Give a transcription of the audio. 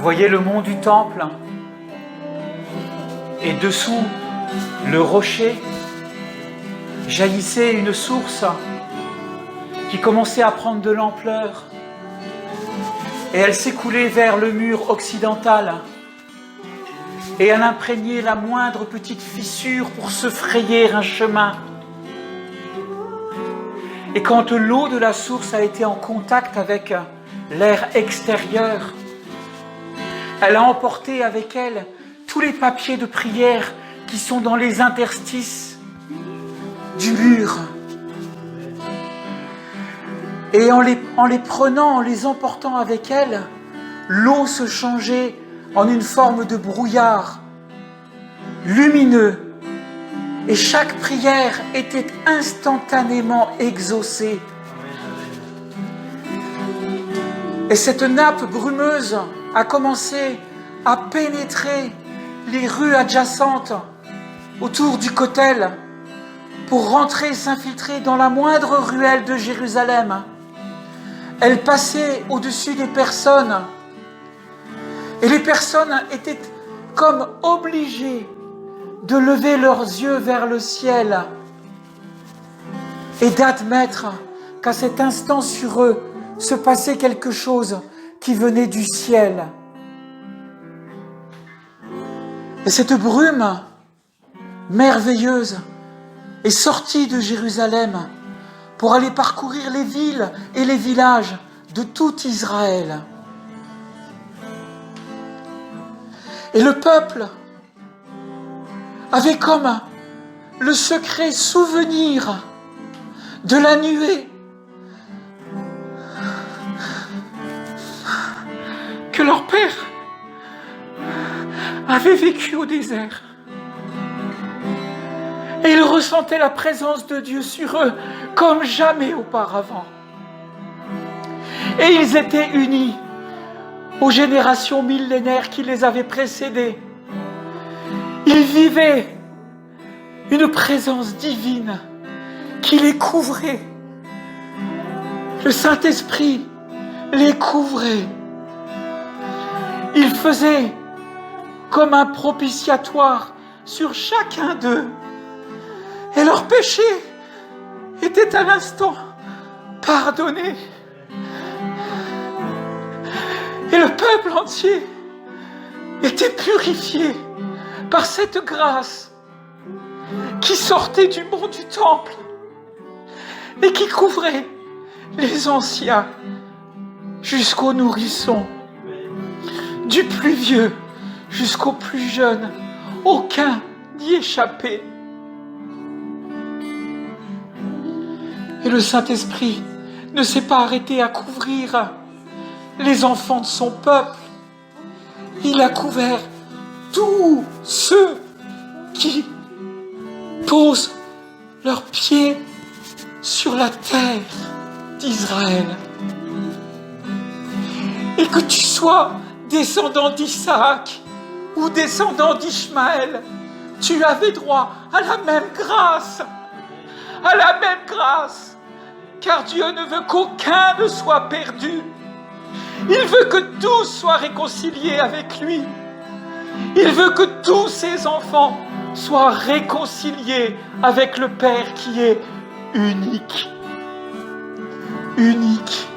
voyais le mont du temple et dessous le rocher jaillissait une source qui commençait à prendre de l'ampleur et elle s'écoulait vers le mur occidental et elle imprégnait la moindre petite fissure pour se frayer un chemin. Et quand l'eau de la source a été en contact avec l'air extérieur, elle a emporté avec elle tous les papiers de prière qui sont dans les interstices du mur. Et en les prenant, en les emportant avec elle, l'eau se changeait en une forme de brouillard lumineux. Et chaque prière était instantanément exaucée. Et cette nappe brumeuse a commencé à pénétrer les rues adjacentes autour du Kotel pour rentrer, s'infiltrer dans la moindre ruelle de Jérusalem. Elle passait au-dessus des personnes et les personnes étaient comme obligées de lever leurs yeux vers le ciel et d'admettre qu'à cet instant sur eux se passait quelque chose qui venait du ciel. Et cette brume merveilleuse est sortie de Jérusalem pour aller parcourir les villes et les villages de tout Israël. Et le peuple avait comme le secret souvenir de la nuée que leur père avait vécu au désert. Et ils ressentaient la présence de Dieu sur eux comme jamais auparavant. Et ils étaient unis aux générations millénaires qui les avaient précédés. Ils vivaient une présence divine qui les couvrait. Le Saint-Esprit les couvrait. Il faisait comme un propitiatoire sur chacun d'eux. Et leurs péchés étaient à l'instant pardonnés. Et le peuple entier était purifié par cette grâce qui sortait du mont du temple et qui couvrait les anciens jusqu'aux nourrissons, du plus vieux jusqu'au plus jeune. Aucun n'y échappait. Et le Saint-Esprit ne s'est pas arrêté à couvrir les enfants de son peuple. Il a couvert tous ceux qui posent leurs pieds sur la terre d'Israël. Et que tu sois descendant d'Isaac ou descendant d'Ishmaël, tu avais droit à la même grâce. À la même grâce. Car Dieu ne veut qu'aucun ne soit perdu. Il veut que tous soient réconciliés avec lui. Il veut que tous ses enfants soient réconciliés avec le Père qui est unique. Unique.